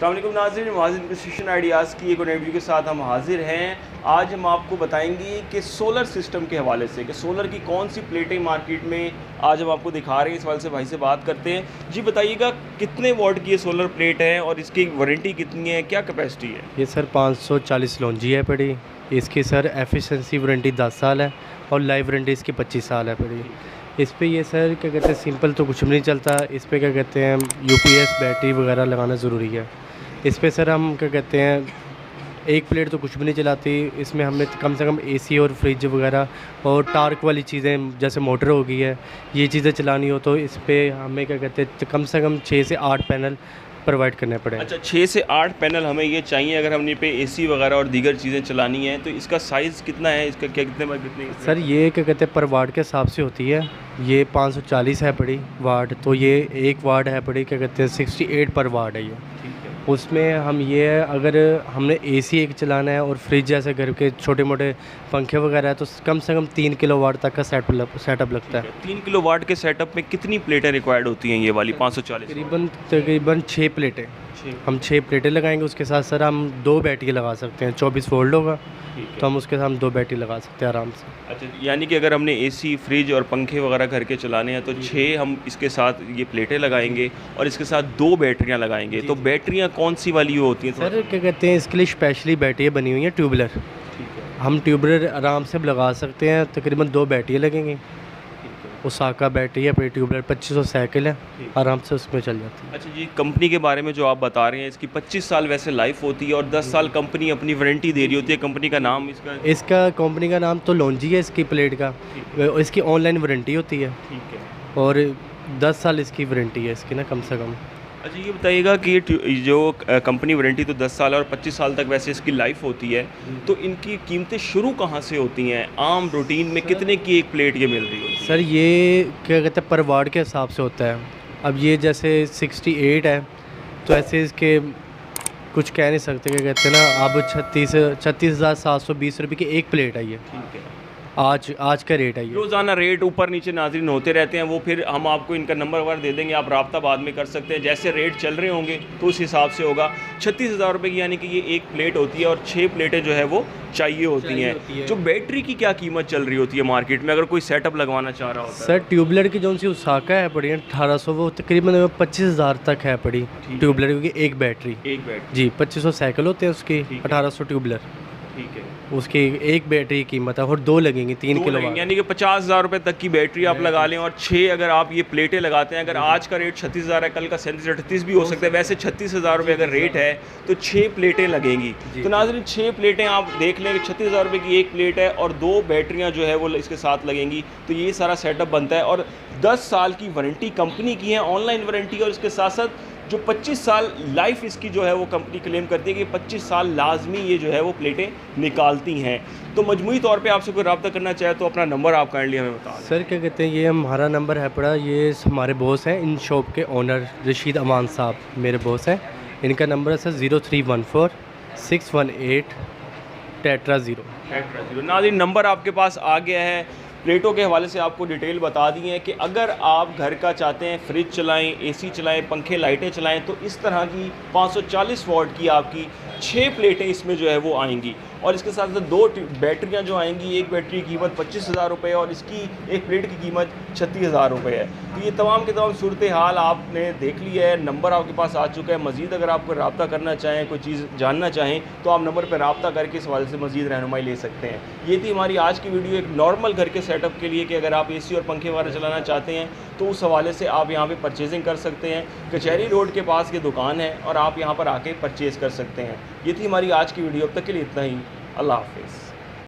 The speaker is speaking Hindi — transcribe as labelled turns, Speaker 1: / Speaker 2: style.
Speaker 1: अस्सलाम वालेकुम नाज़रीन, महाज़िन प्रिसिशन आइडियाज़ की एक और वीडियो के साथ हम हाजिर हैं। आज हम आपको बताएंगे कि सोलर सिस्टम के हवाले से कि सोलर की कौन सी प्लेटें मार्केट में आज हम आपको दिखा रहे हैं। इस वाले से भाई से बात करते हैं। जी बताइएगा, कितने वॉट की ये सोलर प्लेट है और इसकी वारंटी कितनी है, क्या कैपेसिटी है?
Speaker 2: ये सर 540 लॉन्जी है पड़ी। इसकी सर एफिशिएंसी वारंटी 10 साल है और लाइव वारंटी इसकी 25 साल है पड़ी। इस पे ये सर क्या कहते हैं, सिंपल तो कुछ भी नहीं चलता। इस पे क्या कहते हैं, यूपीएस बैटरी वगैरह लगाना ज़रूरी है। इस पे सर हम क्या कहते हैं, एक प्लेट तो कुछ भी नहीं चलाती। इसमें हमने कम से कम एसी और फ्रिज वगैरह और टार्क वाली चीज़ें जैसे मोटर हो गई है, ये चीज़ें चलानी हो तो इस पे हमें क्या कहते हैं, कम से कम 6 से 8 पैनल प्रोवाइड करने पड़े।
Speaker 1: अच्छा, 6 से 8 पैनल हमें ये चाहिए अगर हमने पे एसी वगैरह और दीगर चीज़ें चलानी है। तो इसका साइज़ कितना है, इसका क्या कितने बाय कितने?
Speaker 2: सर ये क्या कहते हैं, पर वाट के हिसाब से होती है। ये 540 है पड़ी वाट, तो ये 1 वाट है पड़ी, क्या कहते हैं 68 पर वाट है ये। उसमें हम ये अगर हमने एसी एक चलाना है और फ्रिज जैसे घर के छोटे मोटे पंखे वगैरह है तो कम से कम 3 किलोवाट तक का सेटअप लगता है।
Speaker 1: 3 किलोवाट के सेटअप में कितनी प्लेटें रिक्वायर्ड होती हैं ये वाली 540?
Speaker 2: तकरीबन 6 प्लेटें। हम 6 प्लेटें लगाएंगे। उसके साथ सर हम 2 बैटरी लगा सकते हैं। 24 वोल्ट होगा तो हम उसके साथ हम 2 बैटरी लगा सकते हैं आराम से।
Speaker 1: अच्छा, यानी कि अगर हमने एसी फ्रिज और पंखे वगैरह घर के चलाने हैं तो 6 हम इसके साथ ये प्लेटें लगाएंगे और इसके साथ 2 बैटरियां लगाएंगे। तो बैटरियां कौन सी वाली होती हैं
Speaker 2: सर? क्या कहते हैं, इसके लिए स्पेशली बैटरी बनी हुई है ट्यूबलर। हम ट्यूबलर आराम से लगा सकते हैं। तकरीबन 2 बैटरी लगेंगी। ओसाका बैटरी है अपनी ट्यूबलर, 2500 साइकिल है, आराम से उसमें चल जाती है।
Speaker 1: अच्छा जी, कंपनी के बारे में जो आप बता रहे हैं, इसकी 25 साल वैसे लाइफ होती है और 10 साल कंपनी अपनी वारंटी दे रही होती है। कंपनी का नाम
Speaker 2: इसका कंपनी का नाम तो लॉन्जी है इसकी प्लेट का। इसकी ऑनलाइन वारंटी होती है।
Speaker 1: ठीक है।
Speaker 2: और 10 साल इसकी वारंटी है इसकी ना, कम से कम।
Speaker 1: अच्छा, ये बताइएगा कि जो कंपनी वारंटी तो 10 साल और 25 साल तक वैसे इसकी लाइफ होती है, तो इनकी कीमतें शुरू कहाँ से होती हैं? आम रूटीन में कितने की एक प्लेट ये मिल रही है?
Speaker 2: सर ये क्या कहते हैं, पर वाट के हिसाब से होता है। अब ये जैसे 68 है तो ऐसे इसके कुछ कह नहीं सकते, क्या कहते हैं ना। अब 36,720 रुपये की एक प्लेट है ये। ठीक है। आज का रेट है ये।
Speaker 1: रोज़ाना रेट ऊपर नीचे नाज़रीन होते रहते हैं। वो फिर हम आपको इनका नंबर वगैरह दे देंगे, आप रब्ता बाद में कर सकते हैं। जैसे रेट चल रहे होंगे तो उस हिसाब से होगा। 36,000 रुपये की यानी कि ये एक प्लेट होती है और 6 प्लेटें जो है वो चाहिए होती हैं। जो बैटरी की क्या कीमत चल रही होती है मार्केट में अगर कोई सेटअप लगवाना चाह रहा होता है?
Speaker 2: सर ट्यूबलर की जो सी ओसाका है पड़ी 1800, वो तकरीबन 25,000 तक है पड़ी ट्यूबलर की एक बैटरी जी। 2500 साइकिल होते हैं उसकी, 1800 ट्यूबलर। ठीक है। उसकी एक बैटरी की कीमत है और 2 लगेंगी 3 किलो,
Speaker 1: यानी कि 50,000 रुपये तक की बैटरी आप लगा लें और 6 अगर आप ये प्लेटें लगाते हैं। अगर आज का रेट 36,000 है, कल का 37-38 भी हो सकता है। वैसे 36,000 रुपये अगर रेट है तो 6 प्लेटें लगेंगी। तो नाज़रीन 6 प्लेटें आप देख लें कि 36,000 रुपये की एक प्लेट है और 2 बैटरियाँ जो है वो इसके साथ लगेंगी। तो ये सारा सेटअप बनता है और 10 साल की वारंटी कंपनी की है, ऑनलाइन वारंटी। और इसके साथ साथ जो 25 साल लाइफ इसकी जो है वो कंपनी क्लेम करती है कि 25 साल लाजमी ये जो है वो प्लेटें निकालती हैं। तो मजमूई तौर पे आपसे कोई रब्ता करना चाहे तो अपना नंबर आप काइंडली हमें बता दें।
Speaker 2: सर क्या कहते हैं, ये हमारा नंबर है पड़ा, ये हमारे बॉस हैं, इन शॉप के ओनर रशीद अमान साहब मेरे बॉस हैं। इनका नंबर है सर 0314 618 टेट्रा 0।
Speaker 1: नाज़रीन नंबर आपके पास आ गया है। प्लेटों के हवाले से आपको डिटेल बता दी है कि अगर आप घर का चाहते हैं, फ्रिज चलाएं, एसी चलाएं, पंखे लाइटें चलाएं, तो इस तरह की 540 वॉट की आपकी 6 प्लेटें इसमें जो है वो आएंगी। और इसके साथ साथ 2 बैटरियाँ जो आएंगी। एक बैटरी की कीमत 25,000 रुपये और इसकी एक प्लेट की कीमत 36,000 रुपये है। तो ये तमाम के तमाम सूरत हाल आपने देख लिया है। नंबर आपके पास आ चुका है। मज़ीद अगर आपको रब्ता करना चाहें, कोई चीज़ जानना चाहें तो आप नंबर पर रब्ता करके इस हवाले से मज़ीद रहनुमाई ले सकते हैं। ये थी हमारी आज की वीडियो एक नॉर्मल घर के सेटअप के लिए कि अगर आप एसी और पंखे वगैरह चलाना चाहते हैं तो उस हवाले से आप यहाँ पे परचेजिंग कर सकते हैं। कचहरी रोड के पास ये दुकान है और आप यहाँ पर आके परचेज़ कर सकते हैं। ये थी हमारी आज की वीडियो। अब तक के लिए इतना ही। अल्लाह हाफ़िज़।